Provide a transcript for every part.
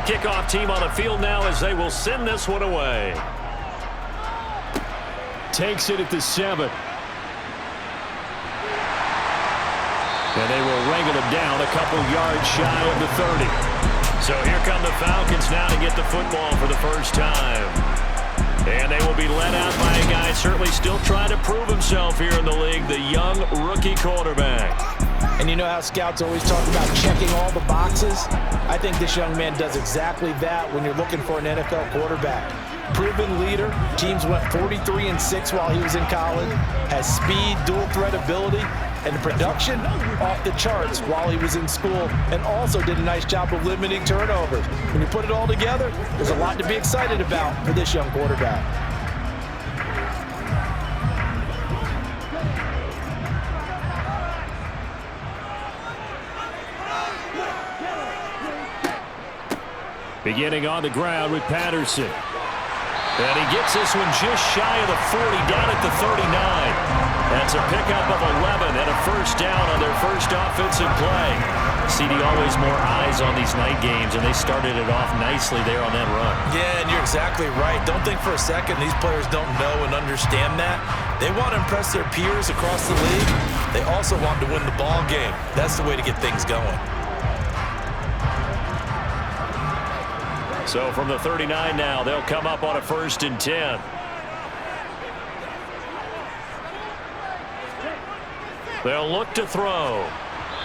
The kickoff team on the field now as they will send this one away. Takes it at the 7. And they will wrangle him down a couple yards shy of the 30. So here come the Falcons now to get the football for the first time. And they will be led out by a guy certainly still trying to prove himself here in the league, the young rookie quarterback. And you know how scouts always talk about checking all the boxes? I think this young man does exactly that when you're looking for an NFL quarterback. Proven leader. Teams went 43-6 while he was in college. Has speed, dual threat ability, and the production off the charts while he was in school, and also did a nice job of limiting turnovers. When you put it all together, there's a lot to be excited about for this young quarterback. Beginning on the ground with Patterson. And he gets this one just shy of the 40, down at the 39. That's a pickup of 11 and a first down on their first offensive play. CD, always more eyes on these night games, and they started it off nicely there on that run. Yeah, and you're exactly right. Don't think for a second these players don't know and understand that. They want to impress their peers across the league. They also want to win the ball game. That's the way to get things going. So from the 39 now, they'll come up on a 1st and 10. They'll look to throw.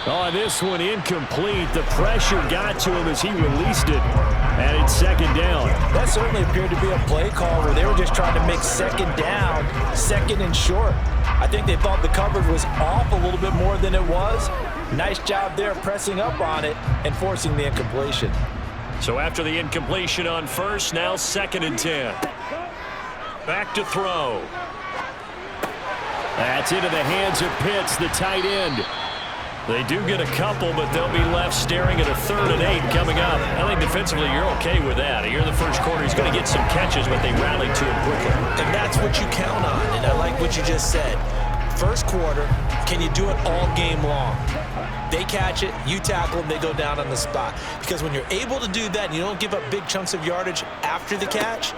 On this one, incomplete. The pressure got to him as he released it. And it's 2nd down. That certainly appeared to be a play call where they were just trying to make 2nd down, 2nd and short. I think they thought the coverage was off a little bit more than it was. Nice job there pressing up on it and forcing the incompletion. So after the incompletion on 1st, now 2nd and 10. Back to throw. That's into the hands of Pitts, the tight end. They do get a couple, but they'll be left staring at a 3rd and 8 coming up. I think defensively you're okay with that. Here in the first quarter, he's going to get some catches, but they rallied to him quickly. And that's what you count on, and I like what you just said. First quarter, can you do it all game long? They catch it, you tackle them, they go down on the spot. Because when you're able to do that and you don't give up big chunks of yardage after the catch,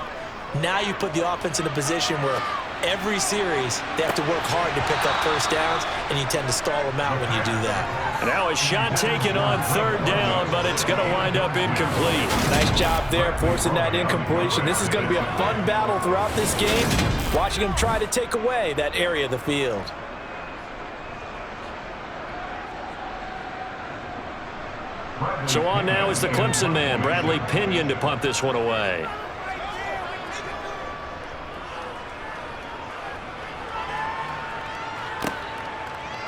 now you put the offense in a position where every series they have to work hard to pick up first downs, and you tend to stall them out when you do that. Now a shot taken on 3rd down, but it's going to wind up incomplete. Nice job there forcing that incompletion. This is going to be a fun battle throughout this game, watching them try to take away that area of the field. So on now is the Clemson man, Bradley Pinion, to punt this one away.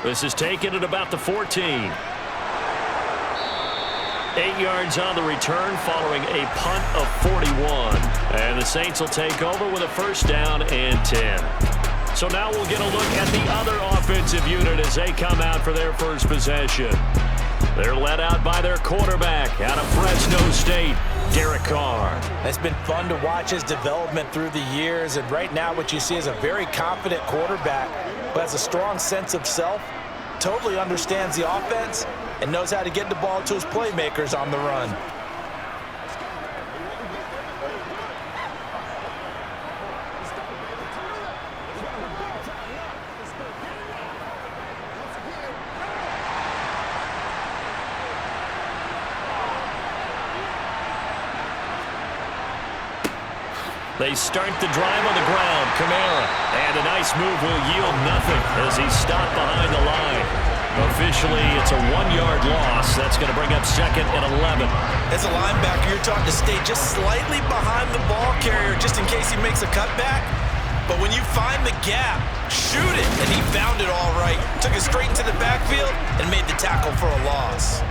This is taken at about the 14. 8 yards on the return following a punt of 41. And the Saints will take over with a 1st down and 10. So now we'll get a look at the other offensive unit as they come out for their first possession. They're led out by their quarterback out of Fresno State, Derek Carr. It's been fun to watch his development through the years, and right now what you see is a very confident quarterback who has a strong sense of self, totally understands the offense, and knows how to get the ball to his playmakers on the run. They start the drive on the ground. Kamara. And a nice move will yield nothing as he's stopped behind the line. Officially, it's a 1-yard loss. That's going to bring up 2nd and 11. As a linebacker, you're taught to stay just slightly behind the ball carrier just in case he makes a cutback. But when you find the gap, shoot it. And he found it all right. Took it straight into the backfield and made the tackle for a loss.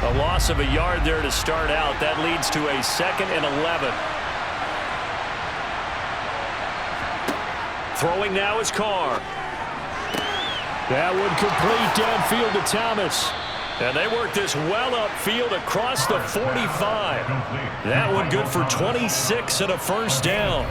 A loss of a yard there to start out. That leads to a 2nd and 11. Throwing now is Carr. That would complete downfield to Thomas. And they work this well upfield across the 45. That one good for 26 and a 1st down.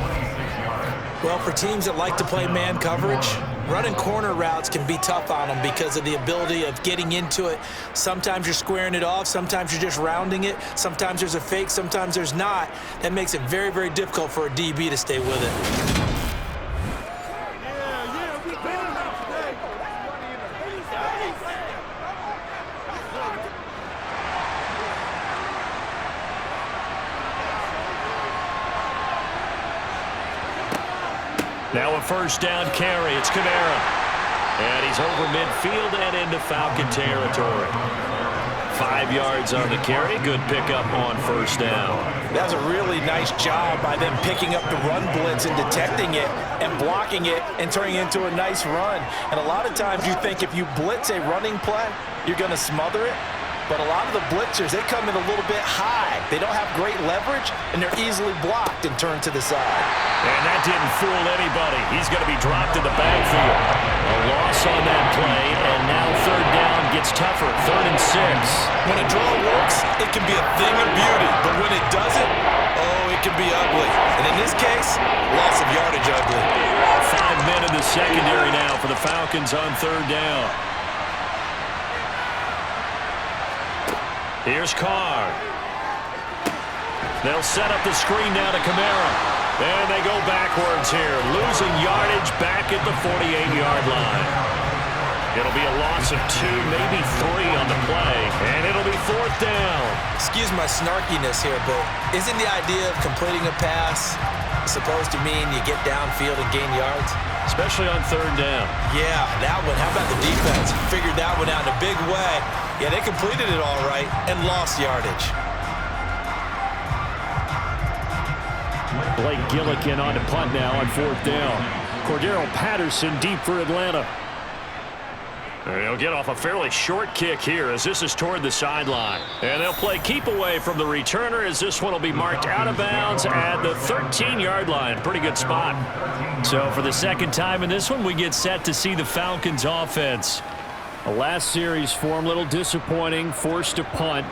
Well, for teams that like to play man coverage, Running corner routes can be tough on them because of the ability of getting into it. Sometimes you're squaring it off. Sometimes you're just rounding it. Sometimes there's a fake. Sometimes there's not. That makes it very, very difficult for a DB to stay with it. Now a first down carry. It's Kamara. And he's over midfield and into Falcon territory. 5 yards on the carry. Good pickup on first down. That was a really nice job by them picking up the run blitz and detecting it and blocking it and turning it into a nice run. And a lot of times you think if you blitz a running play, you're going to smother it. But a lot of the blitzers, they come in a little bit high. They don't have great leverage, and they're easily blocked and turned to the side. And that didn't fool anybody. He's going to be dropped in the backfield. A loss on that play, and now third down gets tougher. 3rd and 6. When a draw works, it can be a thing of beauty. But when it doesn't, oh, it can be ugly. And in this case, loss of yardage ugly. 5 men in the secondary now for the Falcons on third down. Here's Carr. They'll set up the screen now to Kamara. And they go backwards here, losing yardage back at the 48-yard line. It'll be a loss of 2, maybe 3 on the play, and it'll be 4th down. Excuse my snarkiness here, but isn't the idea of completing a pass supposed to mean you get downfield and gain yards? Especially on third down. Yeah, that one. How about the defense? Figured that one out in a big way. Yeah, they completed it all right and lost yardage. Blake Gillikin on to punt now on 4th down. Cordero Patterson deep for Atlanta. They'll get off a fairly short kick here as this is toward the sideline. And they'll play keep away from the returner as this one will be marked out of bounds at the 13-yard line. Pretty good spot. So for the second time in this one, we get set to see the Falcons offense. The last series form, a little disappointing, forced to punt.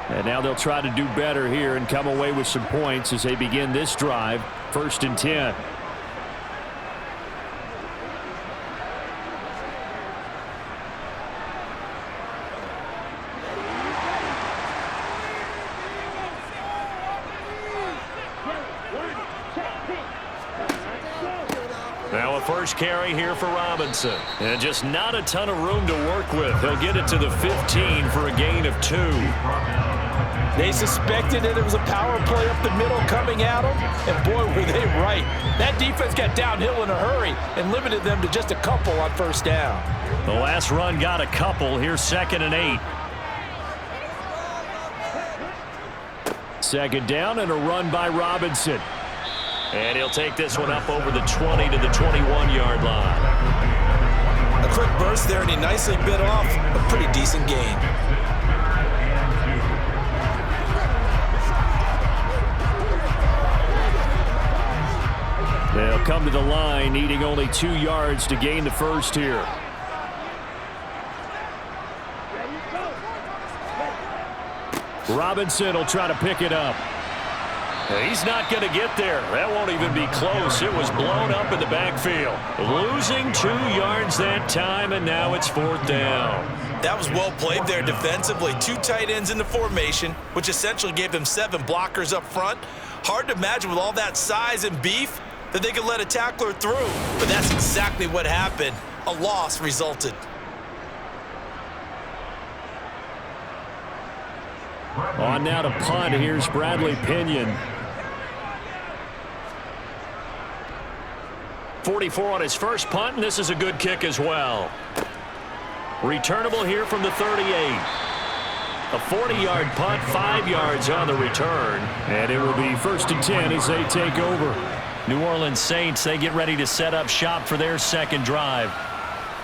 And now they'll try to do better here and come away with some points as they begin this drive. 1st and 10. Now a first carry here for Robinson. And just not a ton of room to work with. He'll get it to the 15 for a gain of 2. They suspected that it was a power play up the middle coming at them, and boy, were they right. That defense got downhill in a hurry and limited them to just a couple on first down. The last run got a couple. Here's 2nd and 8. 2nd down and a run by Robinson. And he'll take this one up over the 20 to the 21-yard line. A quick burst there, and he nicely bit off a pretty decent gain. They'll come to the line, needing only 2 yards to gain the first here. Robinson will try to pick it up. He's not going to get there. That won't even be close. It was blown up in the backfield. Losing 2 yards that time, and now it's 4th down. That was well played there defensively. 2 tight ends in the formation, which essentially gave them 7 blockers up front. Hard to imagine with all that size and beef that they could let a tackler through. But that's exactly what happened. A loss resulted. On now to punt. Here's Bradley Pinion. 44 on his first punt, and this is a good kick as well. Returnable here from the 38. A 40-yard punt, 5 yards on the return. And it will be 1st and 10 as they take over. New Orleans Saints, they get ready to set up shop for their second drive.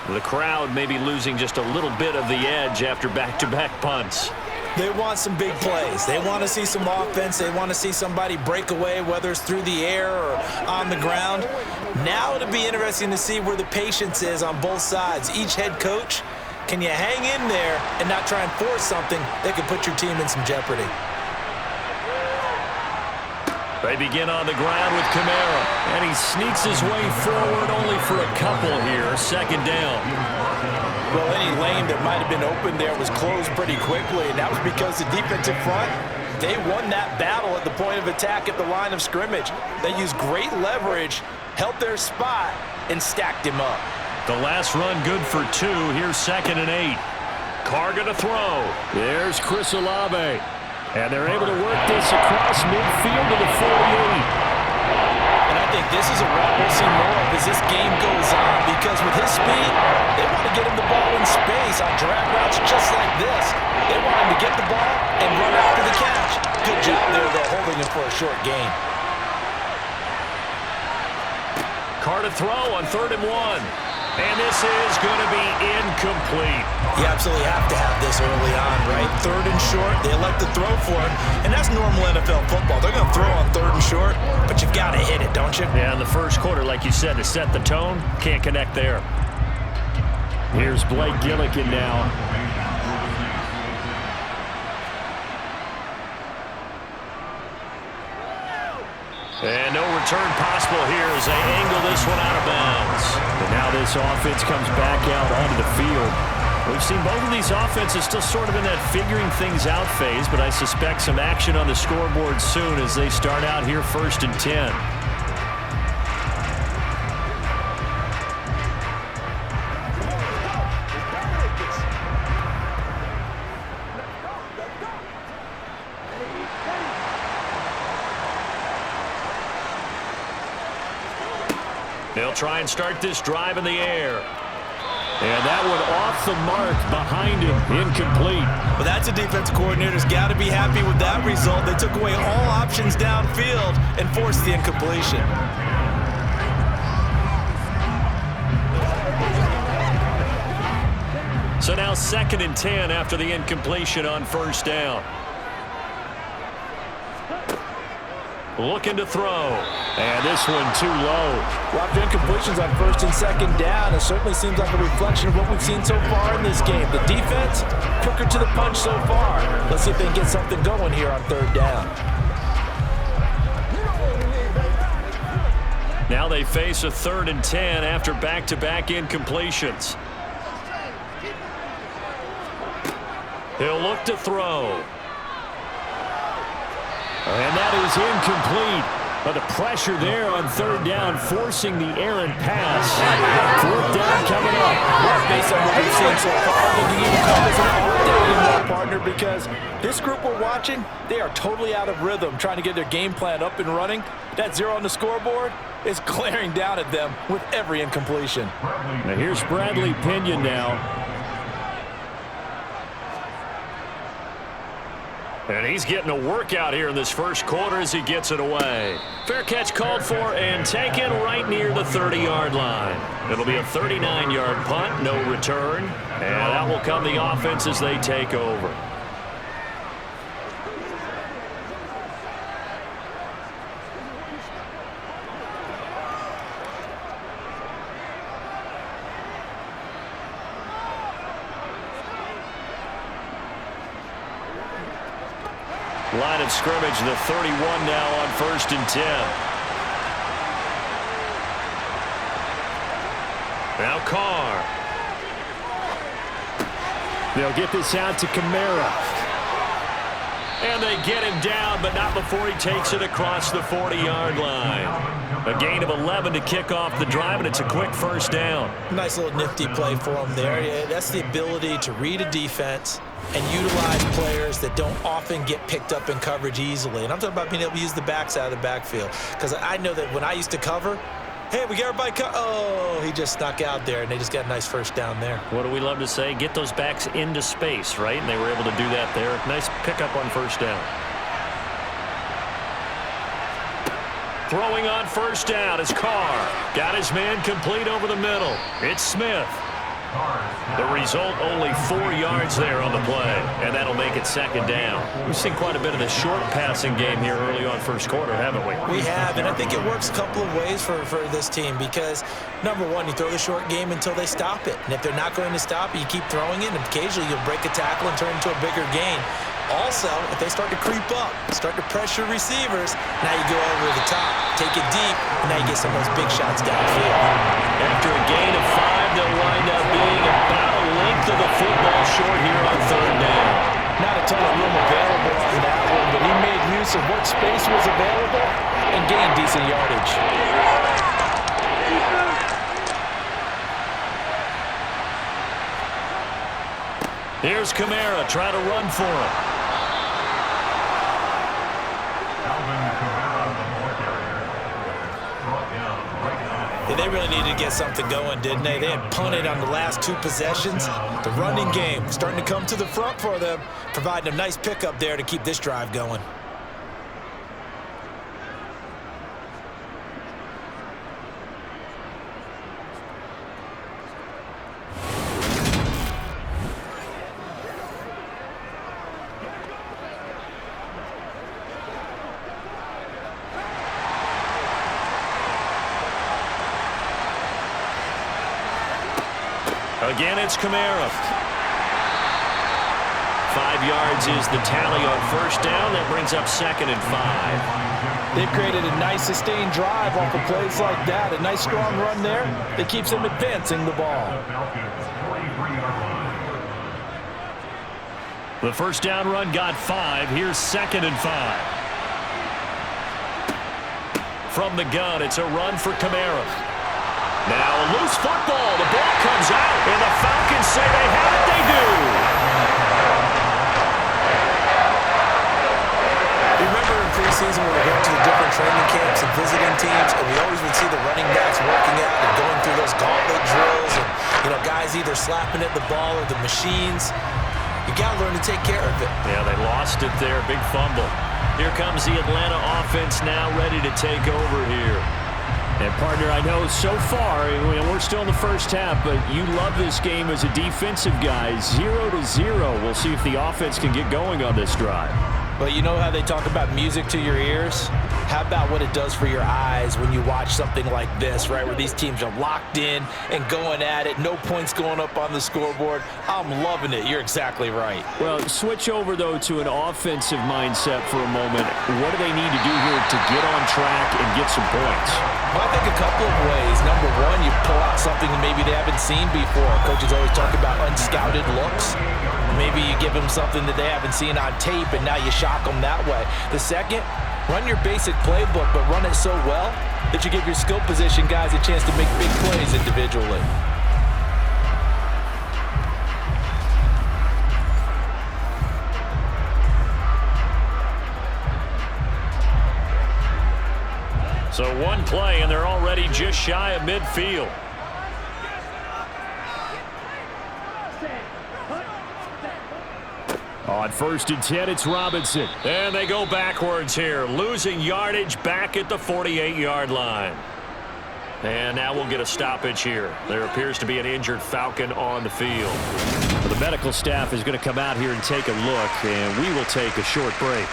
The crowd may be losing just a little bit of the edge after back-to-back punts. They want some big plays. They want to see some offense. They want to see somebody break away, whether it's through the air or on the ground. Now it'll be interesting to see where the patience is on both sides. Each head coach, can you hang in there and not try and force something that could put your team in some jeopardy? They begin on the ground with Kamara, and he sneaks his way forward only for a couple here. Second down. Well, any lane that might have been open there was closed pretty quickly, and that was because the defensive front, they won that battle at the point of attack at the line of scrimmage. They used great leverage, held their spot, and stacked him up. The last run good for 2. Here's 2nd and 8. Carr going to throw. There's Chris Olave. And they're able to work this across midfield to the 48. And I think this is a route we'll see more of as this game goes on, because with his speed, they want to get him the ball in space on drag routes just like this. They want him to get the ball and run after the catch. Good job there, though, holding him for a short gain. Carr to throw on 3rd and 1. And this is going to be incomplete. You absolutely have to have this early on, right? 3rd and short, they elect to throw for it, and that's normal NFL football. They're going to throw on 3rd and short, but you've got to hit it, don't you? Yeah, in the first quarter, like you said, to set the tone, can't connect there. Here's Blake Gillikin now. And no return possible here as they angle this one out of bounds. And now this offense comes back out onto the field. We've seen both of these offenses still sort of in that figuring things out phase, but I suspect some action on the scoreboard soon as they start out here 1st and 10. They'll try and start this drive in the air. And that one off the mark behind him. Incomplete. Well, that's a defensive coordinator's got to be happy with that result. They took away all options downfield and forced the incompletion. So now 2nd and 10 after the incompletion on 1st down. Looking to throw. And this one too low. Well, after incompletions on 1st and 2nd down, it certainly seems like a reflection of what we've seen so far in this game. The defense, quicker to the punch so far. Let's see if they can get something going here on 3rd down. Now they face a 3rd and 10 after back-to-back incompletions. He'll look to throw. And that is incomplete. But the pressure there on 3rd down, forcing the errant pass. 4th down coming up. Well, based on what we've seen so far, I think you can call this an off day anymore, partner, because this group we're watching, they are totally out of rhythm, trying to get their game plan up and running. That 0 on the scoreboard is glaring down at them with every incompletion. Now here's Bradley Pinion now. And he's getting a workout here in this first quarter as he gets it away. Fair catch called for and taken right near the 30-yard line. It'll be a 39-yard punt, no return. And that will come the offense as they take over. Line of scrimmage, the 31 now on 1st and 10. Now Carr. They'll get this out to Kamara. And they get him down, but not before he takes it across the 40-yard line. A gain of 11 to kick off the drive, and it's a quick 1st down. Nice little nifty play for him there. Yeah, that's the ability to read a defense and utilize players that don't often get picked up in coverage easily. And I'm talking about being able to use the backside of the backfield. Because I know that when I used to cover, hey, we got everybody oh, he just snuck out there, and they just got a nice 1st down there. What do we love to say? Get those backs into space, right? And they were able to do that there. Nice pickup on 1st down. Throwing on 1st down is Carr. Got his man complete over the middle. It's Smith. The result, only 4 yards there on the play, and that'll make it second down. We've seen quite a bit of the short passing game here early on first quarter, haven't we? We have, and I think it works a couple of ways for this team because, number one, you throw the short game until they stop it. And if they're not going to stop it, you keep throwing it, and occasionally you'll break a tackle and turn into a bigger gain. Also, if they start to creep up, start to pressure receivers, now you go over the top, take it deep, and now you get some of those big shots downfield. After a gain of 5, they'll wind up being about a length of the football short here on third down. Not a ton of room available on that one, but he made use of what space was available and gained decent yardage. Here's Kamara trying to run for him. Yeah, they really needed to get something going, didn't they? They had punted on the last 2 possessions. The running game starting to come to the front for them, providing a nice pickup there to keep this drive going. Again, it's Kamara. 5 yards is the tally on first down. That brings up second and 5. They've created a nice sustained drive off of plays like that. A nice strong run there that keeps them advancing the ball. The first down run got 5. Here's second and 5. From the gun, it's a run for Kamara. Now a loose football. The ball comes out, and the Falcons say they have it. They do. Remember in preseason when we went to the different training camps and visiting teams, and we always would see the running backs working out and going through those gauntlet drills, and guys either slapping at the ball or the machines. You got to learn to take care of it. Yeah, they lost it there. Big fumble. Here comes the Atlanta offense now ready to take over here. And, partner, I know so far, we're still in the first half, but you love this game as a defensive guy. 0-0. We'll see if the offense can get going on this drive. But you know how they talk about music to your ears? How about what it does for your eyes when you watch something like this, right, where these teams are locked in and going at it, no points going up on the scoreboard? I'm loving it. You're exactly right. Well, switch over, though, to an offensive mindset for a moment. What do they need to do here to get on track and get some points? Well, I think a couple of ways. Number one, you pull out something that maybe they haven't seen before. Coaches always talk about unscouted looks. Maybe you give them something that they haven't seen on tape, and now you shock them that way. The second, run your basic playbook, but run it so well that you give your skill position guys a chance to make big plays individually. So one play, and they're already just shy of midfield. On first and 10, it's Robinson. And they go backwards here, losing yardage back at the 48-yard line. And now we'll get a stoppage here. There appears to be an injured Falcon on the field. The medical staff is going to come out here and take a look, and we will take a short break.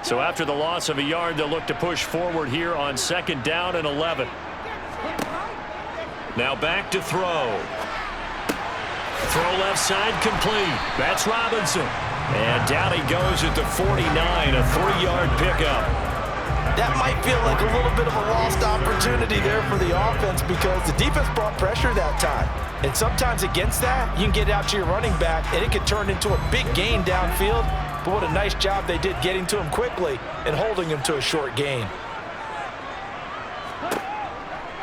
So after the loss of a yard, they'll look to push forward here on second down and 11. Now back to throw. Throw left side complete. That's Robinson. And down he goes at the 49, a 3-yard pickup. That might feel like a little bit of a lost opportunity there for the offense because the defense brought pressure that time. And sometimes against that, you can get out to your running back, and it can turn into a big gain downfield. But what a nice job they did getting to him quickly and holding him to a short gain.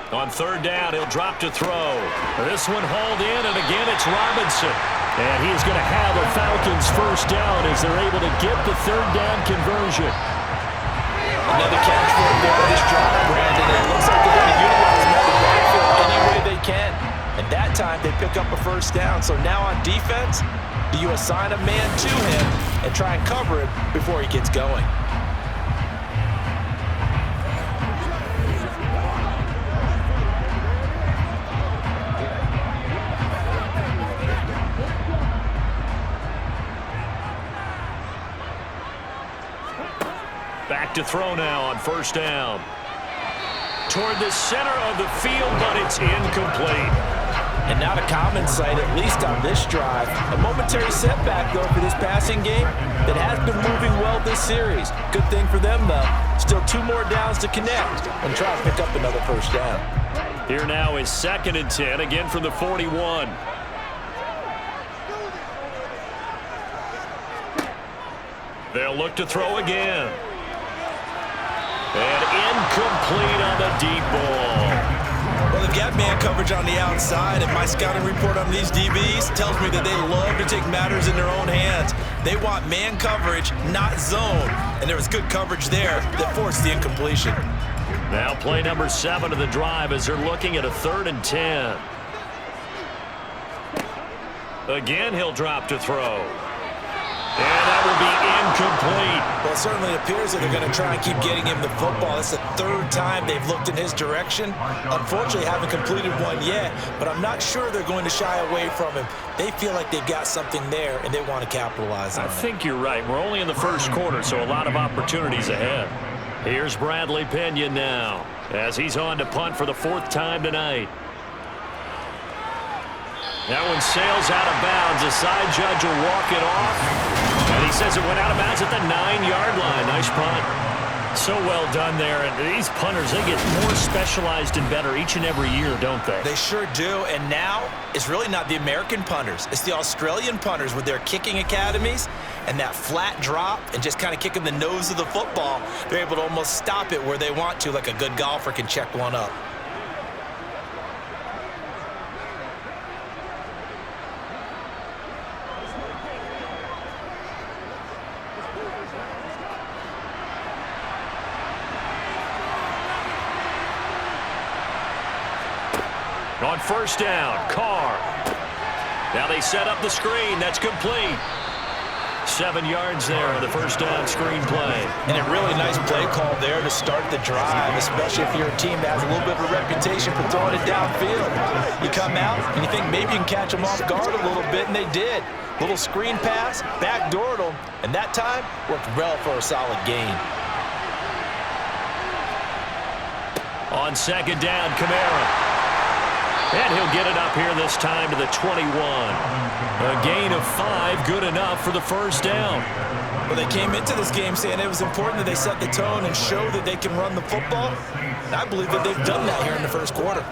On third down, he'll drop to throw. This one hauled in, and again it's Robinson. And he's going to have a Falcons first down as they're able to get the third down conversion. Another catch for him there on this drive, Brandon. And it looks like they're going to utilize him out of the backfield any way they can. And that time, they pick up a first down. So now on defense, do you assign a man to him and try and cover it before he gets going? Back to throw now on first down. Toward the center of the field, but it's incomplete. And not a common sight, at least on this drive. A momentary setback, though, for this passing game that has been moving well this series. Good thing for them, though. Still 2 more downs to connect and try to pick up another first down. Here now is 2nd and 10, again from the 41. They'll look to throw again. And incomplete on the deep ball. Well, they've got man coverage on the outside, and my scouting report on these DBs tells me that they love to take matters in their own hands. They want man coverage, not zone. And there was good coverage there that forced the incompletion. Now play number 7 of the drive as they're looking at a 3rd and 10. Again, he'll drop to throw. And that will be incomplete. Well, it certainly appears that they're going to try and keep getting him the football. It's the 3rd time they've looked in his direction. Unfortunately, haven't completed one yet, but I'm not sure they're going to shy away from him. They feel like they've got something there, and they want to capitalize on it. I think you're right. We're only in the 1st quarter, so a lot of opportunities ahead. Here's Bradley Pena now as he's on to punt for the 4th time tonight. That one sails out of bounds. The side judge will walk it off. And he says it went out of bounds at the 9-yard line. Nice punt. So well done there. And these punters, they get more specialized and better each and every year, don't they? They sure do. And now it's really not the American punters. It's the Australian punters with their kicking academies and that flat drop and just kind of kicking the nose of the football. They're able to almost stop it where they want to, like a good golfer can check one up. On first down, Carr. Now they set up the screen. That's complete. 7 yards there on the first down screen play. And a really nice play call there to start the drive, especially if you're a team that has a little bit of a reputation for throwing it downfield. You come out and you think maybe you can catch them off guard a little bit, and they did. Little screen pass, backdoored them, and that time worked well for a solid gain. On 2nd down, Kamara. And he'll get it up here this time to the 21. A gain of 5, good enough for the first down. Well, they came into this game saying it was important that they set the tone and show that they can run the football. And I believe that they've done that here in the 1st quarter.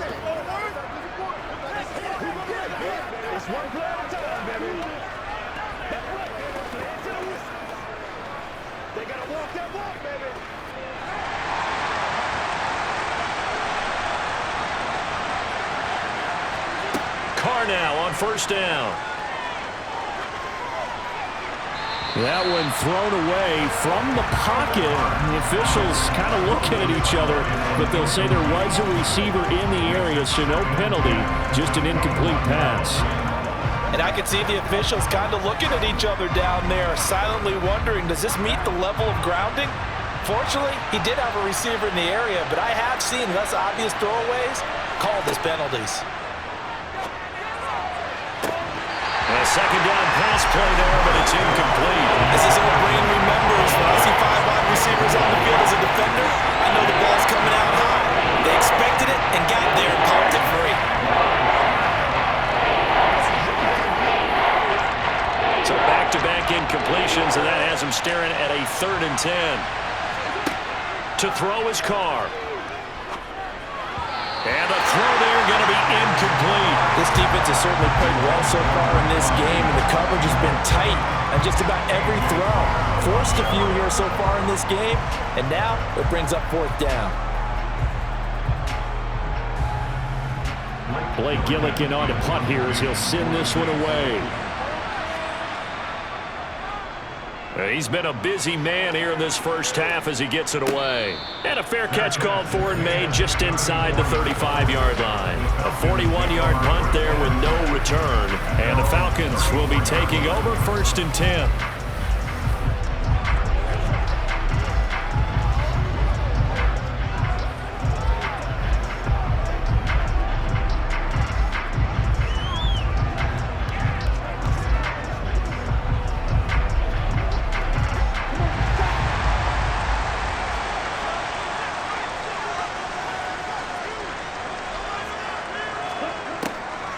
Carr now on first down. That one thrown away from the pocket. The officials kind of looking at each other, but they'll say there was a receiver in the area, so no penalty, just an incomplete pass. And I could see the officials kind of looking at each other down there, silently wondering, does this meet the level of grounding? Fortunately, he did have a receiver in the area, but I have seen less obvious throwaways called as penalties. A 2nd down pass play there, but it's incomplete. As his old brain remembers, when I see 5 wide receivers on the field as a defender, I know the ball's coming out high. They expected it and got there and popped it free. So back-to-back incompletions, and that has him staring at a 3rd and 10. To throw his Carr. And the throw there going to be incomplete. This defense has certainly played well so far in this game, and the coverage has been tight on just about every throw. Forced a few here so far in this game, and now it brings up 4th down. Blake Gillikin on to punt here as he'll send this one away. He's been a busy man here in this first half as he gets it away. And a fair catch called for and made just inside the 35-yard line. A 41-yard punt there with no return. And the Falcons will be taking over 1st and 10.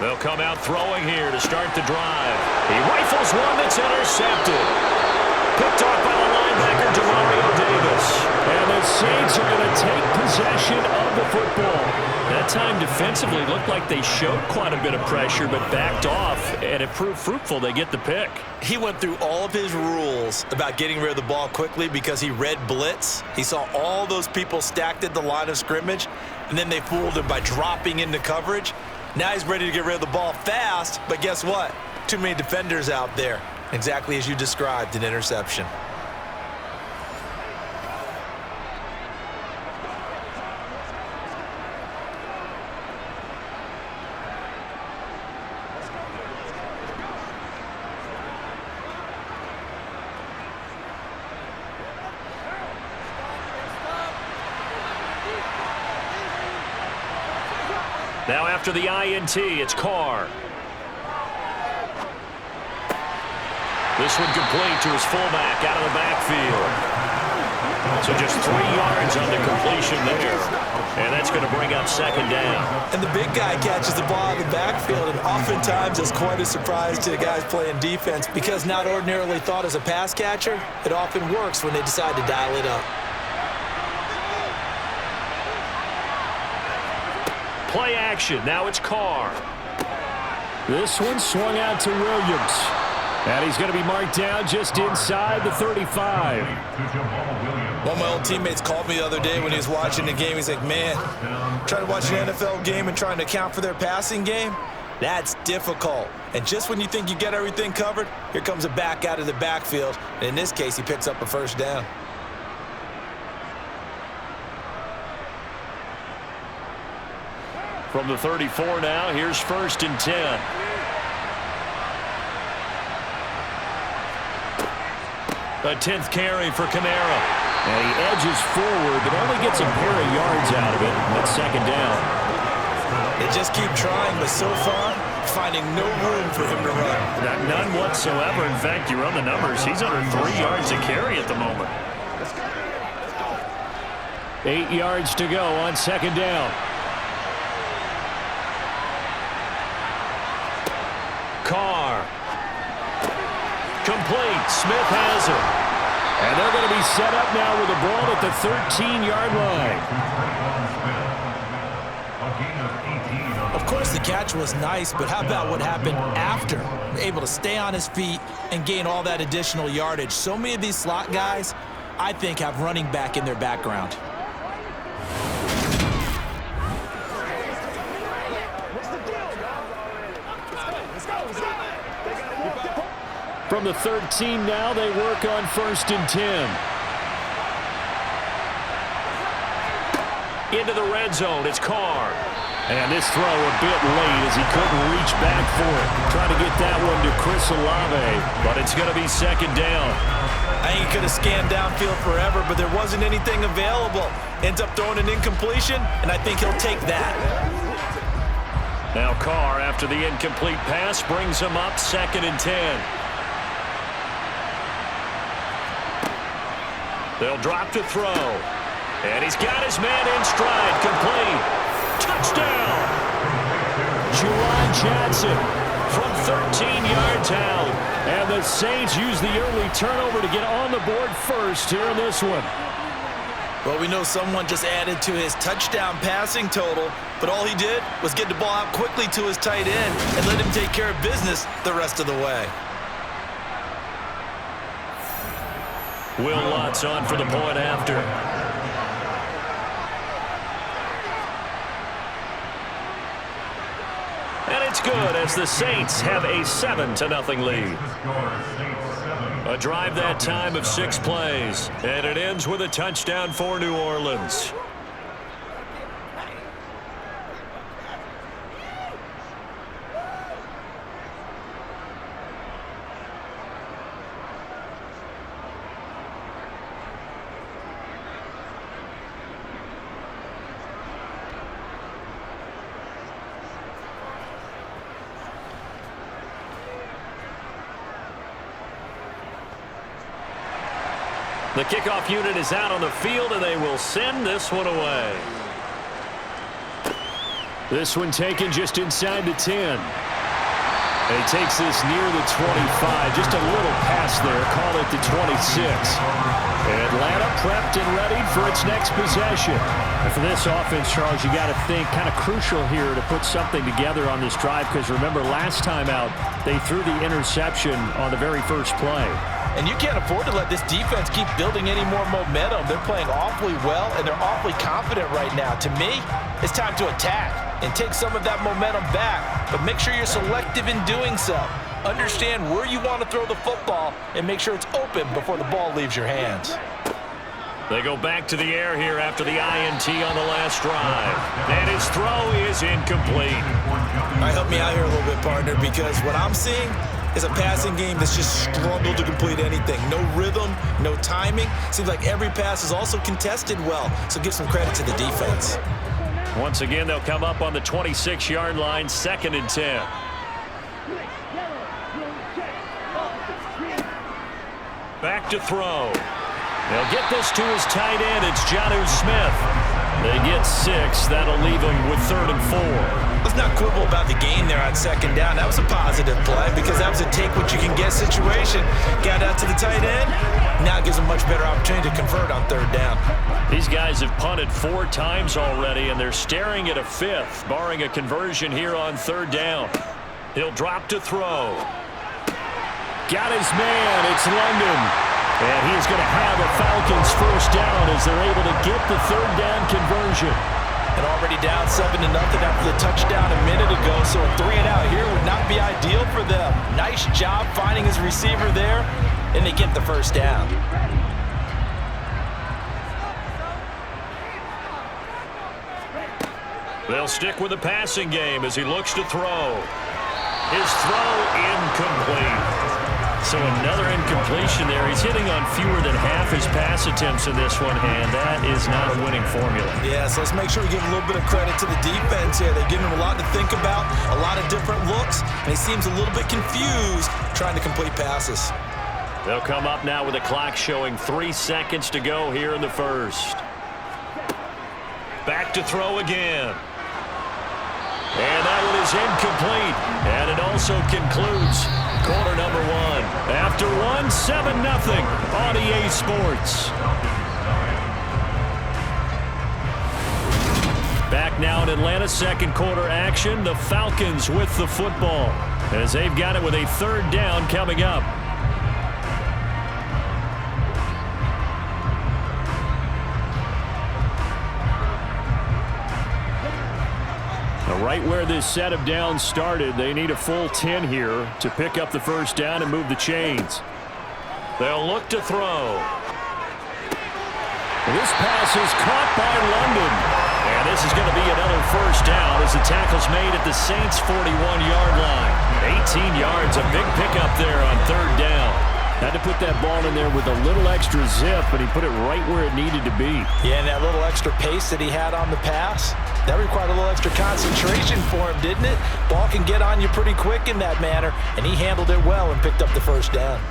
They'll come out throwing here to start the drive. He rifles one that's intercepted. Picked off by the linebacker, Demario Davis. And the Saints are going to take possession of the football. That time defensively looked like they showed quite a bit of pressure but backed off, and it proved fruitful. They get the pick. He went through all of his rules about getting rid of the ball quickly because he read blitz. He saw all those people stacked at the line of scrimmage, and then they fooled him by dropping into coverage. Now he's ready to get rid of the ball fast, but guess what? Too many defenders out there. Exactly as you described, an interception. Now after the INT, it's Carr. This one complete to his fullback out of the backfield. So just 3 yards on the completion there. And that's going to bring up 2nd down. And the big guy catches the ball in the backfield, and oftentimes it's quite a surprise to the guys playing defense because not ordinarily thought as a pass catcher, it often works when they decide to dial it up. Play action. Now it's Carr. This one swung out to Williams. And he's going to be marked down just inside the 35. One of my old teammates called me the other day when he was watching the game. He's like, man, trying to watch an NFL game and trying to account for their passing game, that's difficult. And just when you think you get everything covered, here comes a back out of the backfield. And in this case, he picks up a 1st down. From the 34 now, here's 1st and 10. A 10th carry for Kamara. And he edges forward, but only gets a pair of yards out of it. That's 2nd down. They just keep trying, but so far, finding no room for him to run. None whatsoever. In fact, you run the numbers. He's under 3 yards a carry at the moment. 8 yards to go on 2nd down. Carr. Complete. Smith has it. And they're going to be set up now with the ball at the 13-yard line. Of course, the catch was nice, but how about what happened after? Able to stay on his feet and gain all that additional yardage. So many of these slot guys, I think, have running back in their background. From the 13 now, they work on 1st and 10. Into the red zone, it's Carr. And this throw a bit late as he couldn't reach back for it. Trying to get that one to Chris Olave. But it's going to be 2nd down. I think he could have scanned downfield forever, but there wasn't anything available. Ends up throwing an incompletion, and I think he'll take that. Now Carr, after the incomplete pass, brings him up 2nd and 10. They'll drop to throw. And he's got his man in stride. Complete. Touchdown. Juwan Johnson from 13 yards out. And the Saints use the early turnover to get on the board first here in this one. Well, we know someone just added to his touchdown passing total, but all he did was get the ball out quickly to his tight end and let him take care of business the rest of the way. Will Lutz on for the point after. And it's good as the Saints have a 7-0 lead. A drive that time of 6 plays, and it ends with a touchdown for New Orleans. The kickoff unit is out on the field, and they will send this one away. This one taken just inside the 10. And he takes this near the 25. Just a little pass there. Call it the 26. Atlanta prepped and ready for its next possession. And for this offense, Charles, you got to think kind of crucial here to put something together on this drive, because remember last time out they threw the interception on the very first play. And you can't afford to let this defense keep building any more momentum. They're playing awfully well, and they're awfully confident right now. To me, it's time to attack and take some of that momentum back. But make sure you're selective in doing so. Understand where you want to throw the football and make sure it's open before the ball leaves your hands. They go back to the air here after the INT on the last drive. And his throw is incomplete. All right, help me out here a little bit, partner, because what I'm seeing is a passing game that's just struggled to complete anything. No rhythm, no timing. Seems like every pass is also contested well, so give some credit to the defense. Once again, they'll come up on the 26-yard line, 2nd and 10. Back to throw. They'll get this to his tight end. It's Jonnu Smith. They get 6. That'll leave them with 3rd and 4. Let's not quibble about the gain there on 2nd down. That was a positive play because that was a take-what-you-can-get situation. Got out to the tight end. Now it gives them a much better opportunity to convert on 3rd down. These guys have punted 4 times already, and they're staring at a 5th, barring a conversion here on 3rd down. He'll drop to throw. Got his man. It's London. And he's going to have a Falcons 1st down as they're able to get the 3rd down conversion. And already down 7-0 after the touchdown a minute ago, so a 3-and-out here would not be ideal for them. Nice job finding his receiver there, and they get the 1st down. They'll stick with the passing game as he looks to throw. His throw incomplete. So another incompletion there. He's hitting on fewer than half his pass attempts in this one, and that is not a winning formula. Yeah, so let's make sure we give a little bit of credit to the defense here. They're giving him a lot to think about, a lot of different looks, and he seems a little bit confused trying to complete passes. They'll come up now with the clock showing 3 seconds to go here in the 1st. Back to throw again. And that one is incomplete. And it also concludes quarter number 1. After 7-0 on EA Sports. Back now in Atlanta, 2nd quarter action. The Falcons with the football as they've got it with a 3rd down coming up. Right where this set of downs started, they need a full 10 here to pick up the 1st down and move the chains. They'll look to throw. This pass is caught by London. And this is going to be another 1st down as the tackle's made at the Saints' 41-yard line. 18 yards, a big pickup there on 3rd down. Had to put that ball in there with a little extra zip, but he put it right where it needed to be. Yeah, and that little extra pace that he had on the pass, that required a little extra concentration for him, didn't it? Ball can get on you pretty quick in that manner, and he handled it well and picked up the 1st down.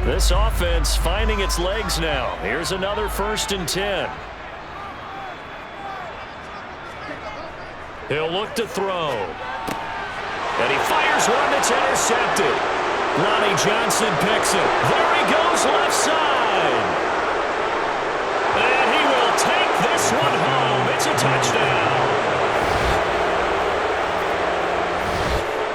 This offense finding its legs now. Here's another 1st and 10. He'll look to throw. And he fires one that's intercepted. Lonnie Johnson picks it. There he goes left side. And he will take this one home. It's a touchdown.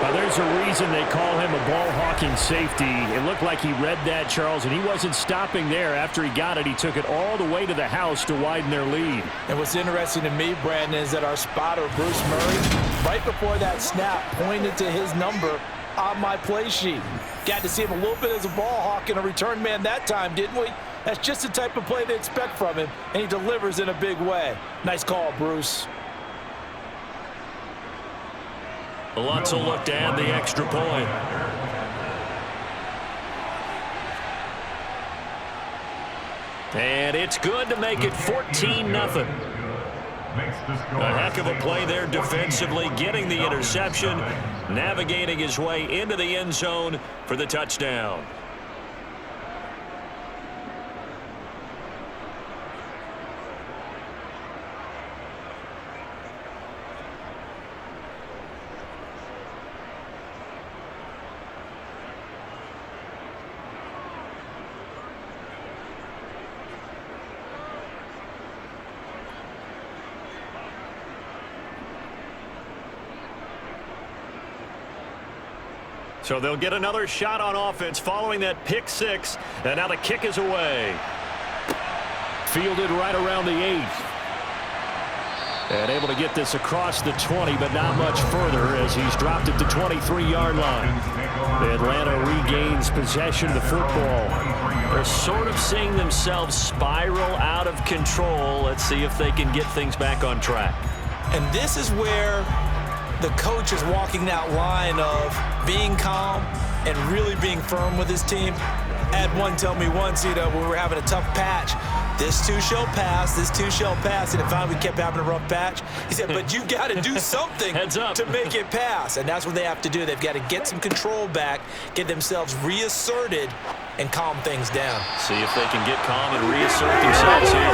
Well, there's There's a reason they call him a ball-hawking safety. It looked like he read that, Charles, and he wasn't stopping there. After he got it, he took it all the way to the house to widen their lead. And what's interesting to me, Brandon, is that our spotter, Bruce Murray, right before that snap, pointed to his number on my play sheet. Got to see him a little bit as a ball hawk and a return man that time, didn't we? That's just the type of play they expect from him, and he delivers in a big way. Nice call, Bruce. Lutz will look to add the extra point. And it's good to make it 14-0. A heck of a play there defensively, getting the interception, navigating his way into the end zone for the touchdown. So they'll get another shot on offense following that pick six. And now the kick is away. Fielded right around the 8. And able to get this across the 20, but not much further as he's dropped it to 23-yard line. Atlanta regains possession of the football. They're sort of seeing themselves spiral out of control. Let's see if they can get things back on track. And this is where the coach is walking that line of being calm and really being firm with his team. Had one tell me once, when we were having a tough patch, this too shall pass, this too shall pass, and if finally we kept having a rough patch, he said, but you got to do something to make it pass, and that's what they have to do. They've got to get some control back, get themselves reasserted, and calm things down. See if they can get calm and reassert themselves here.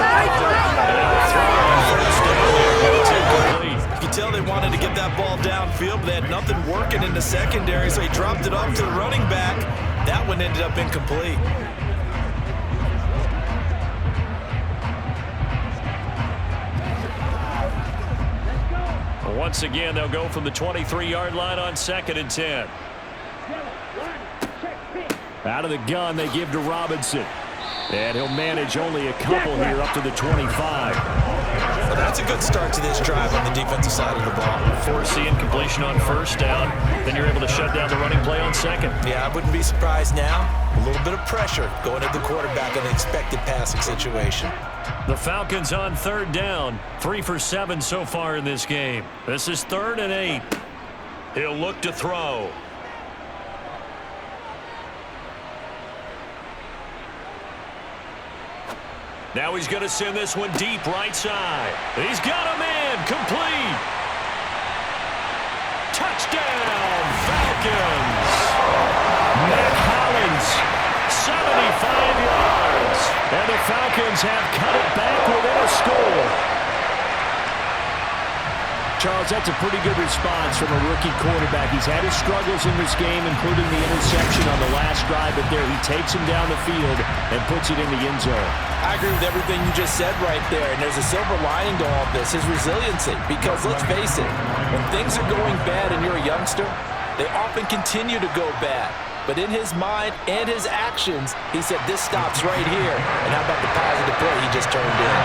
You can tell they wanted to get that ball downfield, but they had nothing working in the secondary, so he dropped it off to the running back. That one ended up incomplete. Once again, they'll go from the 23-yard line on 2nd and 10. Out of the gun, they give to Robinson. And he'll manage only a couple here up to the 25. Well, that's a good start to this drive on the defensive side of the ball. Foreseeing completion on 1st down. Then you're able to shut down the running play on 2nd. Yeah, I wouldn't be surprised now. A little bit of pressure going at the quarterback in an expected passing situation. The Falcons on 3rd down. 3 for 7 so far in this game. This is 3rd and 8. He'll look to throw. Now he's going to send this one deep right side. He's got a man complete. Touchdown, Falcons. Matt Collins, 75 yards. and the Falcons have cut it back within a score. Charles, that's a pretty good response from a rookie quarterback. He's had his struggles in this game, including the interception on the last drive, but there he takes him down the field and puts it in the end zone. I agree with everything you just said right there, and there's a silver lining to all of this, his resiliency. Because let's face it, when things are going bad and you're a youngster, they often continue to go bad. But in his mind and his actions, he said, this stops right here. And how about the positive play he just turned in?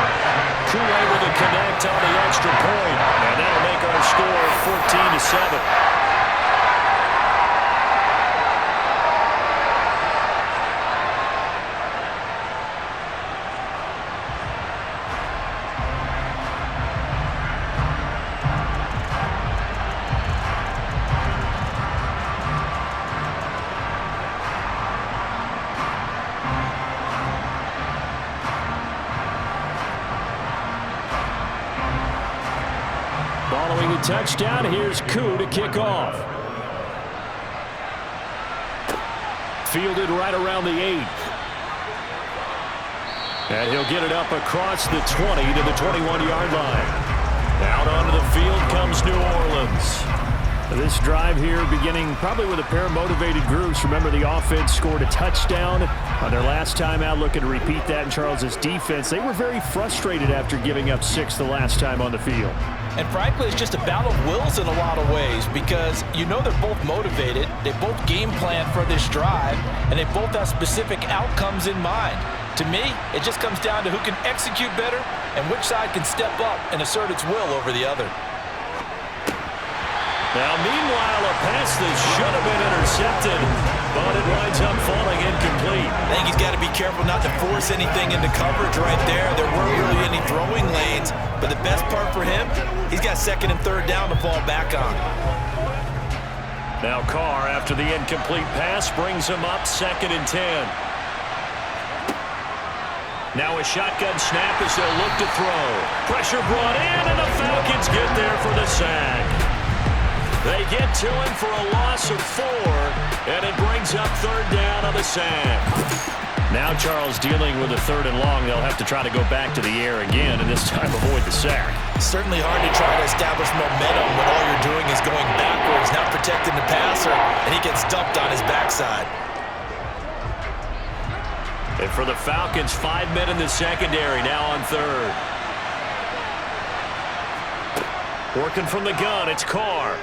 Crew able to connect on the extra point, and that'll make our score 14-7. Following the touchdown, here's Koo to kick off. Fielded right around the 8. And he'll get it up across the 20 to the 21-yard line. Out onto the field comes New Orleans. This drive here beginning probably with a pair of motivated groups. Remember, the offense scored a touchdown on their last time out, looking to repeat that in Charles's defense. They were very frustrated after giving up 6 the last time on the field. And frankly, it's just a battle of wills in a lot of ways because you know they're both motivated, they both game plan for this drive, and they both have specific outcomes in mind. To me, it just comes down to who can execute better and which side can step up and assert its will over the other. Now, meanwhile, a pass that should have been intercepted, but it winds up falling incomplete. I think he's got to be careful not to force anything into coverage right there. There weren't really any throwing lanes, but the best part for him, he's got 2nd and 3rd down to fall back on. Now Carr, after the incomplete pass, brings him up 2nd and 10. Now a shotgun snap as they'll look to throw. Pressure brought in, and the Falcons get there for the sack. They get to him for a loss of 4, and it brings up 3rd down on the sack. Now Charles dealing with a 3rd and long. They'll have to try to go back to the air again, and this time avoid the sack. Certainly hard to try to establish momentum when all you're doing is going backwards, not protecting the passer, and he gets dumped on his backside. And for the Falcons, 5 men in the secondary, now on 3rd. Working from the gun, it's Carr.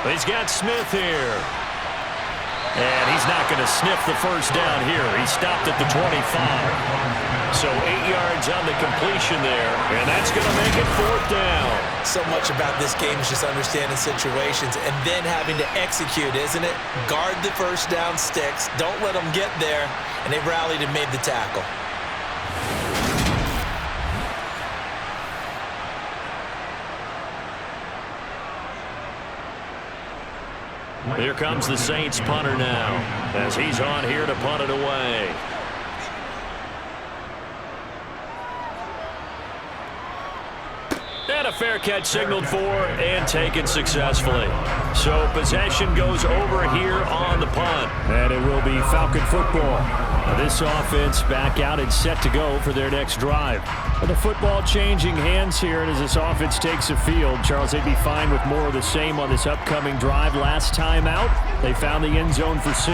He's got Smith here. And he's not going to sniff the 1st down here. He stopped at the 25. So 8 yards on the completion there, and that's going to make it 4th down. So much about this game is just understanding situations and then having to execute, isn't it? Guard the 1st down sticks. Don't let them get there. And they rallied and made the tackle. Here comes the Saints punter now as he's on here to punt it away. And a fair catch signaled for and taken successfully. So possession goes over here on the punt. And it will be Falcon football. This offense back out and set to go for their next drive. The football changing hands here, and as this offense takes the field, Charles, they'd be fine with more of the same on this upcoming drive. Last time out, they found the end zone for 6.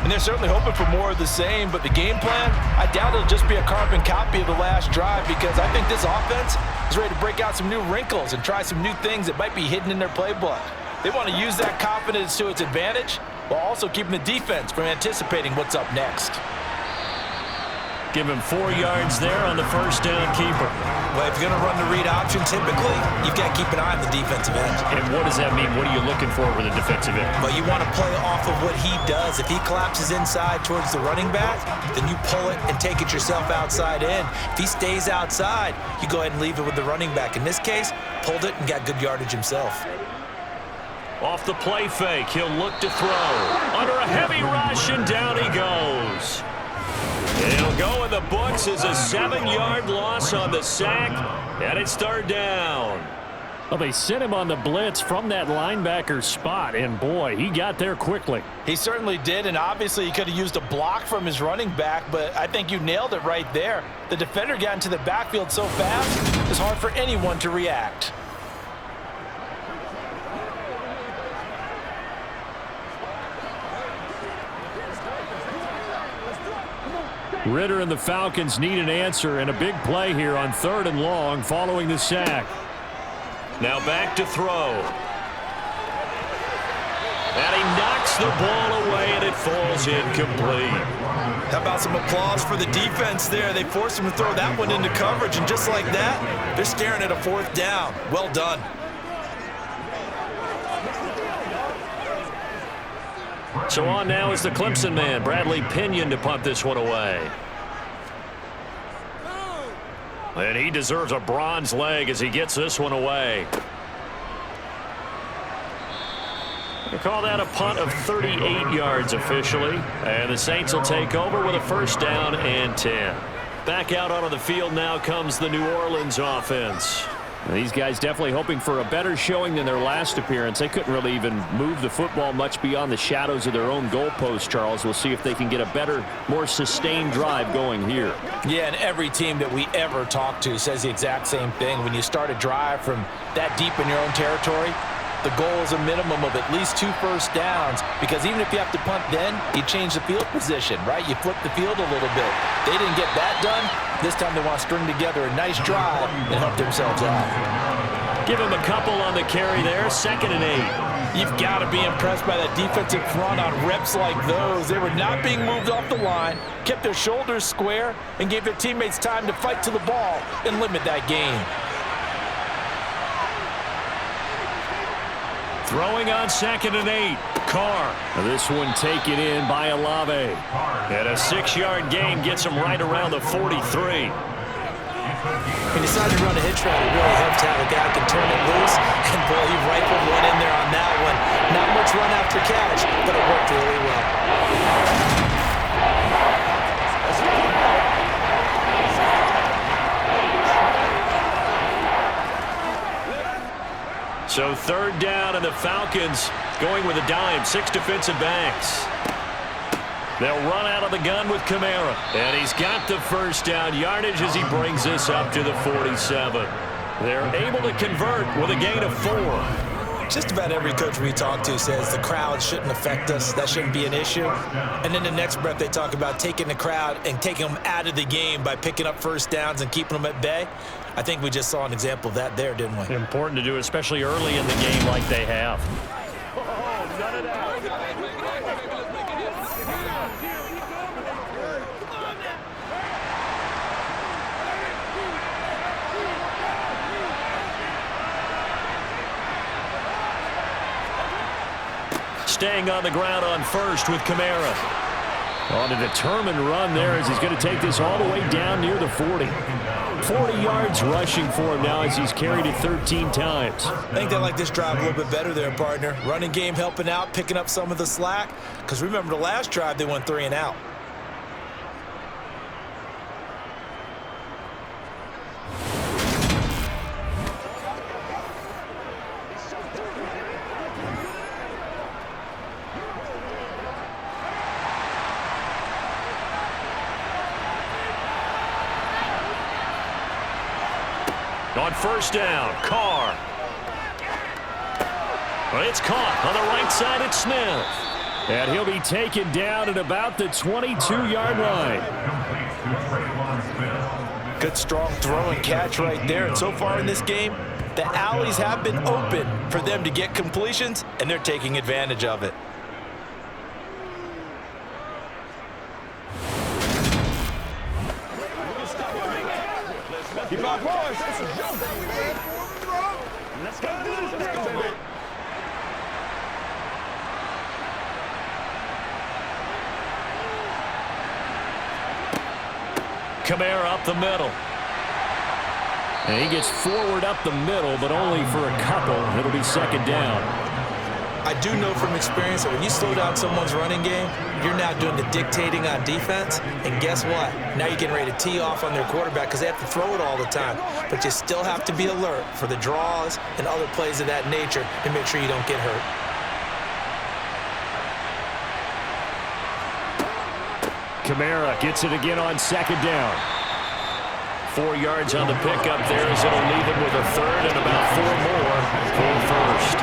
And they're certainly hoping for more of the same, but the game plan, I doubt it'll just be a carbon copy of the last drive because I think this offense is ready to break out some new wrinkles and try some new things that might be hidden in their playbook. They want to use that confidence to its advantage while also keeping the defense from anticipating what's up next. Give him 4 yards there on the 1st down keeper. Well, if you're going to run the read option, typically, you've got to keep an eye on the defensive end. And what does that mean? What are you looking for with a defensive end? Well, you want to play off of what he does. If he collapses inside towards the running back, then you pull it and take it yourself outside in. If he stays outside, you go ahead and leave it with the running back. In this case, pulled it and got good yardage himself. Off the play fake, he'll look to throw. Under a heavy rush, and down he goes. He'll go in the books as a 7-yard loss on the sack, and it's 3rd down. Well, they sent him on the blitz from that linebacker spot, and boy, he got there quickly. He certainly did, and obviously he could have used a block from his running back, but I think you nailed it right there. The defender got into the backfield so fast, it's hard for anyone to react. Ritter and the Falcons need an answer, and a big play here on 3rd and long following the sack. Now back to throw. And he knocks the ball away, and it falls incomplete. How about some applause for the defense there? They forced him to throw that one into coverage, and just like that, they're staring at a 4th down. Well done. So on now is the Clemson man, Bradley Pinion, to punt this one away. And he deserves a bronze leg as he gets this one away. They call that a punt of 38 yards officially. And the Saints will take over with a 1st down and 10. Back out onto the field now comes the New Orleans offense. These guys definitely hoping for a better showing than their last appearance. They couldn't really even move the football much beyond the shadows of their own goalpost, Charles. We'll see if they can get a better, more sustained drive going here. Yeah, and every team that we ever talk to says the exact same thing. When you start a drive from that deep in your own territory, The goal is a minimum of at least 2 first downs, because even if you have to punt then, you change the field position, right? You flip the field a little bit. They didn't get that done. This time they want to string together a nice drive and help themselves out. Give him a couple on the carry there, 2nd and 8. You've got to be impressed by that defensive front on reps like those. They were not being moved off the line, kept their shoulders square, and gave their teammates time to fight to the ball and limit that gain. Throwing on 2nd and 8. Carr. This one taken in by Olave. And a 6-yard gain gets him right around the 43. He decided to run a hitch route. It really helps to have a guy who can turn it loose. And, boy, he rifled one in there on that one. Not much run after catch, but it worked really well. So 3rd down, and the Falcons going with a dime. 6 defensive backs. They'll run out of the gun with Kamara. And he's got the first down yardage as he brings this up to the 47. They're able to convert with a gain of 4. Just about every coach we talk to says the crowd shouldn't affect us. That shouldn't be an issue. And then the next breath they talk about taking the crowd and taking them out of the game by picking up first downs and keeping them at bay. I think we just saw an example of that there, didn't we? Important to do, especially early in the game like they have. Staying on the ground on 1st with Kamara. On a determined run there as he's going to take this all the way down near the 40. 40 yards rushing for him now as he's carried it 13 times. I think they like this drive a little bit better there, partner. Running game helping out, picking up some of the slack. Because remember the last drive, they went 3 and out. On 1st down, Carr. Well, it's caught on the right side. It's Smith. And he'll be taken down at about the 22-yard line. Good strong throw and catch right there. And so far in this game, the alleys have been open for them to get completions, and they're taking advantage of it. Keep on boys. Let's go. Kamara up the middle. And he gets forward up the middle, but only for a couple. It'll be 2nd down. I do know from experience that when you slow down someone's running game, you're now doing the dictating on defense. And guess what? Now you're getting ready to tee off on their quarterback because they have to throw it all the time. But you still have to be alert for the draws and other plays of that nature to make sure you don't get hurt. Kamara gets it again on 2nd down. 4 yards on the pickup there as it'll leave him with a 3rd and about 4 more for 1st.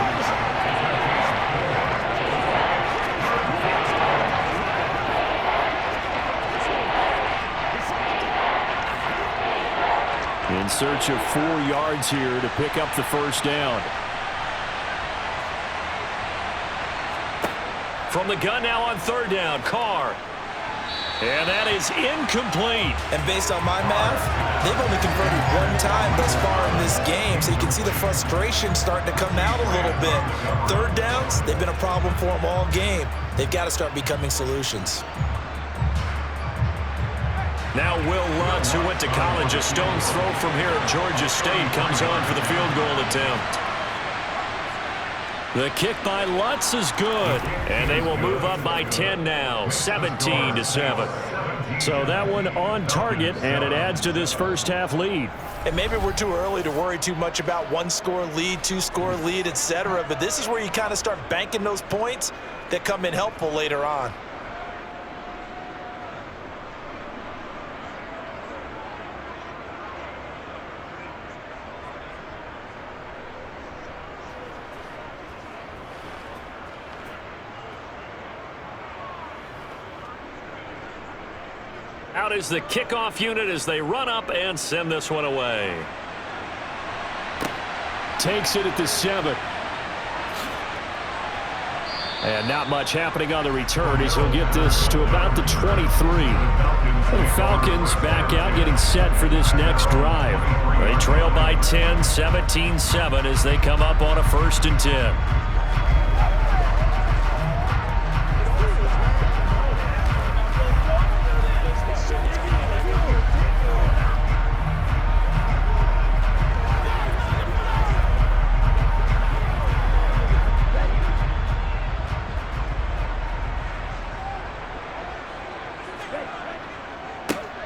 In search of 4 yards here to pick up the first down. From the gun now on 3rd down, Carr. And that is incomplete. And based on my math, they've only converted 1 time thus far in this game. So you can see the frustration starting to come out a little bit. 3rd downs, they've been a problem for them all game. They've got to start becoming solutions. Now Will Lutz, who went to college a stone's throw from here at Georgia State, comes on for the field goal attempt. The kick by Lutz is good, and they will move up by 10 now, 17-7. So that one on target, and it adds to this first half lead. And maybe we're too early to worry too much about 1-score lead, 2-score lead, etc. But this is where you kind of start banking those points that come in helpful later on. Out is the kickoff unit as they run up and send this one away. Takes it at the 7. And not much happening on the return as he'll get this to about the 23. The Falcons back out, getting set for this next drive. They trail by 10, 17-7 as they come up on a 1st and 10.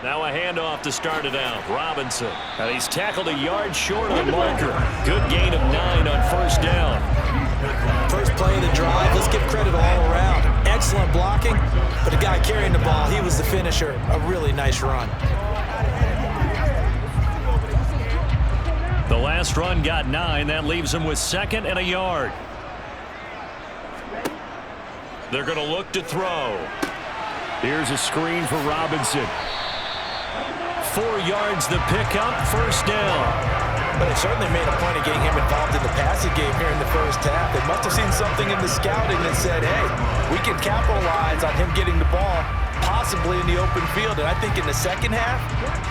Now a handoff to start it out. Robinson. And he's tackled a yard short of the marker. Good gain of 9 on 1st down. First play of the drive, let's give credit all around. Excellent blocking, but the guy carrying the ball, he was the finisher. A really nice run. The last run got 9. That leaves him with 2nd and a yard. They're going to look to throw. Here's a screen for Robinson. 4 yards the pickup, 1st down. But it certainly made a point of getting him involved in the passing game here in the first half. They must have seen something in the scouting that said, hey, we can capitalize on him getting the ball, possibly in the open field. And I think in the second half,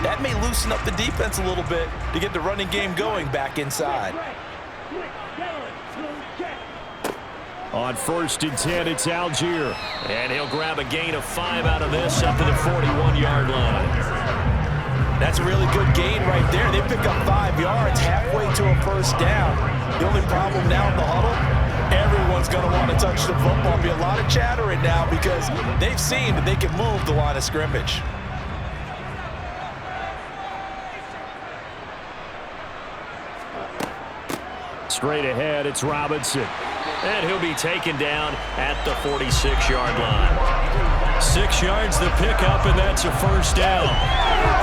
that may loosen up the defense a little bit to get the running game going back inside. On 1st and 10, it's Algier. And he'll grab a gain of 5 out of this up to the 41-yard line. That's a really good gain right there. They pick up 5 yards halfway to a 1st down. The only problem now in the huddle, everyone's going to want to touch the football. Be a lot of chattering now because they've seen that they can move the line of scrimmage. Straight ahead, it's Robinson. And he'll be taken down at the 46-yard line. 6 yards the pickup, and that's a 1st down.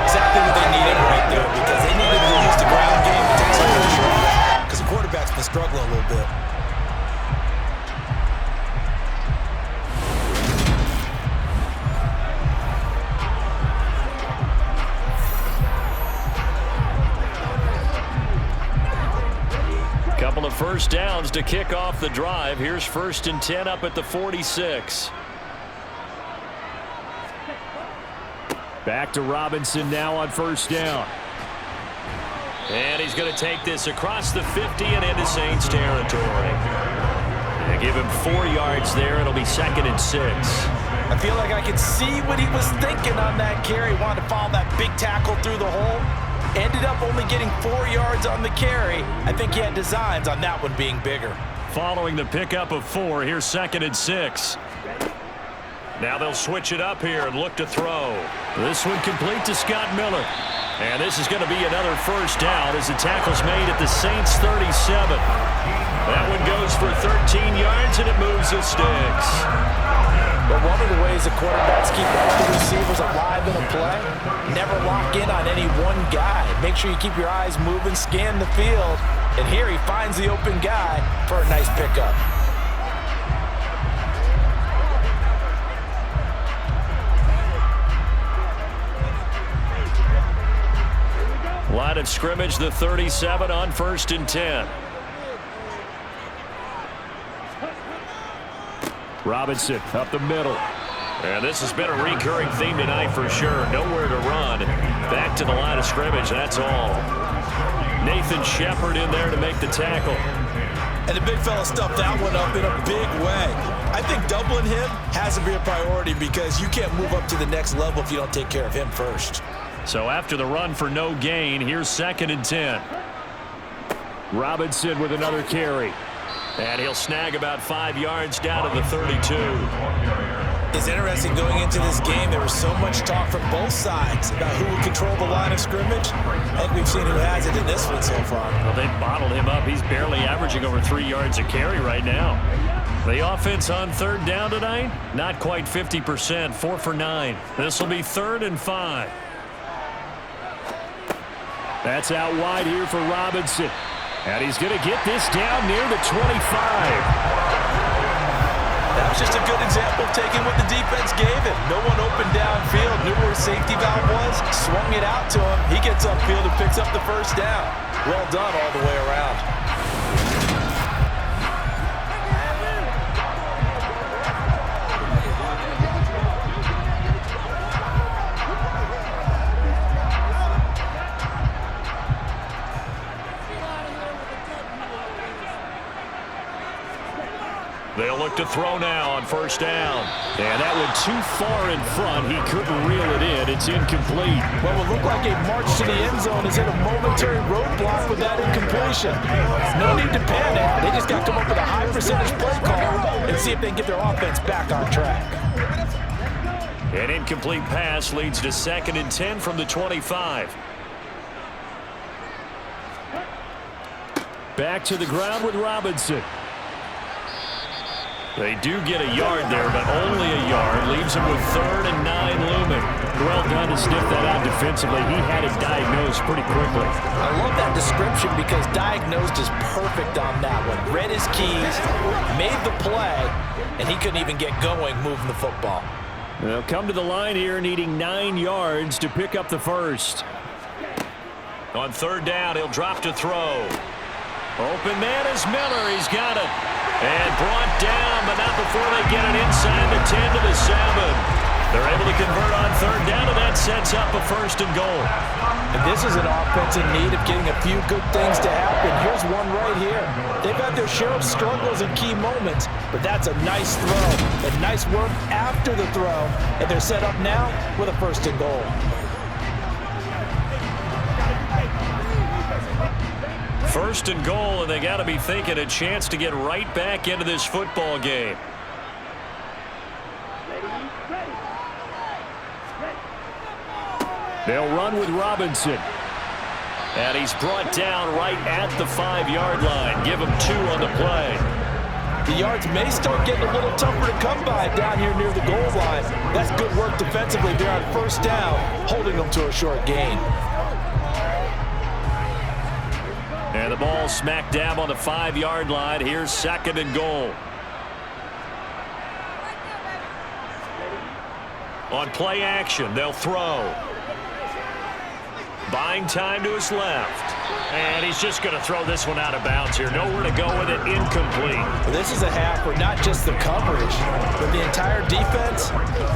Exactly what they needed right there because they needed to use the ground game to take some pressure off because the quarterback's been struggling a little bit. Couple of 1st downs to kick off the drive. Here's 1st and 10 up at the 46. Back to Robinson now on 1st down. And he's going to take this across the 50 and into Saints territory. They give him 4 yards there. It'll be 2nd and 6. I feel like I could see what he was thinking on that carry. Wanted to follow that big tackle through the hole. Ended up only getting 4 yards on the carry. I think he had designs on that one being bigger. Following the pickup of 4, here's 2nd and 6. Now they'll switch it up here and look to throw. This one complete to Scott Miller. And this is going to be another 1st down as the tackle's made at the Saints 37. That one goes for 13 yards and it moves the sticks. But one of the ways the quarterbacks keep all the receivers alive in a play, never lock in on any one guy. Make sure you keep your eyes moving, scan the field, and here he finds the open guy for a nice pickup. Line of scrimmage, the 37 on 1st and 10. Robinson up the middle. And this has been a recurring theme tonight for sure. Nowhere to run. Back to the line of scrimmage, that's all. Nathan Shepard in there to make the tackle. And the big fella stuffed that one up in a big way. I think doubling him has to be a priority because you can't move up to the next level if you don't take care of him first. So after the run for no gain, here's 2nd and 10. Robinson with another carry. And he'll snag about 5 yards down to the 32. It's interesting going into this game. There was so much talk from both sides about who would control the line of scrimmage. I think we've seen who has it in this one so far. Well, they've bottled him up. He's barely averaging over 3 yards a carry right now. The offense on 3rd down tonight, not quite 50%, 4 for 9. This will be 3rd and 5. That's out wide here for Robinson. And he's going to get this down near the 25. That was just a good example of taking what the defense gave him. No one open downfield, knew where his safety valve was, swung it out to him. He gets upfield and picks up the first down. Well done all the way around. They'll look to throw now on first down. And that went too far in front. He couldn't reel it in. It's incomplete. What will look like a march to the end zone is hit a momentary roadblock with that incompletion. No need to panic. They just got to come up with a high percentage play call and see if they can get their offense back on track. An incomplete pass leads to 2nd and 10 from the 25. Back to the ground with Robinson. They do get a yard there, but only a yard. Leaves them with 3rd and 9 looming. Well done to sniff that out defensively. He had it diagnosed pretty quickly. I love that description because diagnosed is perfect on that one. Read his keys, made the play, and he couldn't even get going moving the football. They'll come to the line here needing 9 yards to pick up the first. On 3rd down, he'll drop to throw. Open man is Miller. He's got it. And brought down, but not before they get it inside the 10 to the 7. They're able to convert on 3rd down, and that sets up a 1st and goal. And this is an offense in need of getting a few good things to happen. Here's one right here. They've had their share of struggles and key moments, but that's a nice throw. And nice work after the throw. And they're set up now with a 1st and goal. 1st and goal, and they got to be thinking a chance to get right back into this football game. They'll run with Robinson. And he's brought down right at the 5-yard line. Give him 2 on the play. The yards may start getting a little tougher to come by down here near the goal line. That's good work defensively there on 1st down, holding them to a short gain. And the ball smack dab on the 5-yard line. Here's 2nd and goal. On play action, they'll throw. Buying time to his left. And he's just going to throw this one out of bounds here. Nowhere to go with it. Incomplete. This is a half where not just the coverage, but the entire defense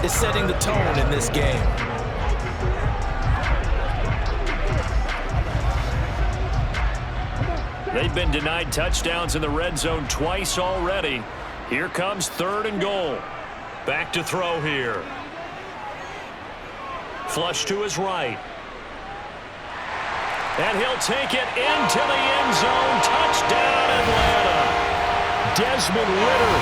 is setting the tone in this game. They've been denied touchdowns in the red zone twice already. Here comes 3rd and goal. Back to throw here. Flush to his right. And he'll take it into the end zone. Touchdown, Atlanta. Desmond Ridder.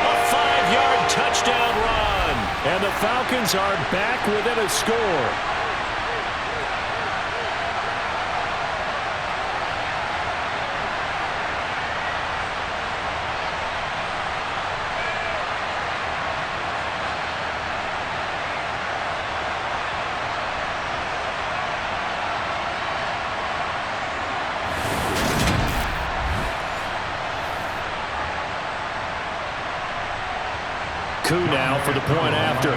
A 5-yard touchdown run. And the Falcons are back within a score. Coup now for the point after.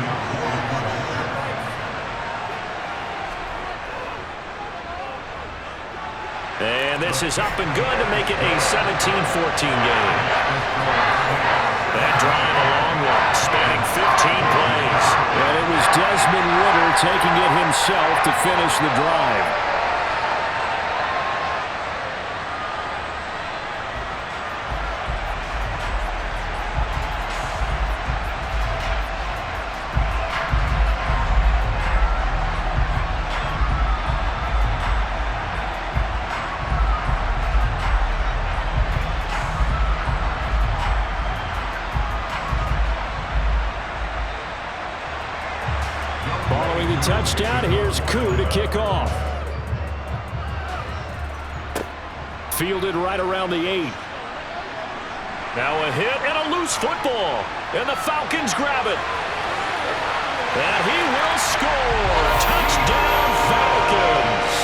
And this is up and good to make it a 17-14 game. That drive a long one, spanning 15 plays. And it was Desmond Ridder taking it himself to finish the drive. Following the touchdown, here's Koo to kick off. Fielded right around the 8. Now a hit and a loose football. And the Falcons grab it. And he will score. Touchdown, Falcons.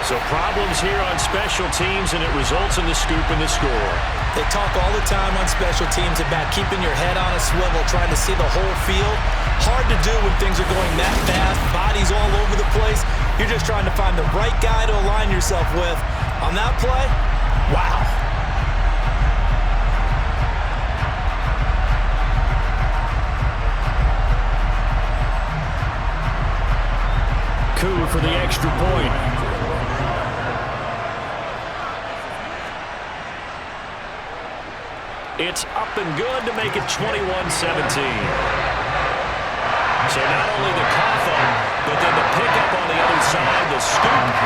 So problems here on special teams, and it results in the scoop and the score. They talk all the time on special teams about keeping your head on a swivel, trying to see the whole field. Hard to do when things are going that fast, bodies all over the place. You're just trying to find the right guy to align yourself with. On that play, wow. Coup for the extra point. It's up and good to make it 21-17. So not only the cough up, but then the pickup on the other side, the scoop.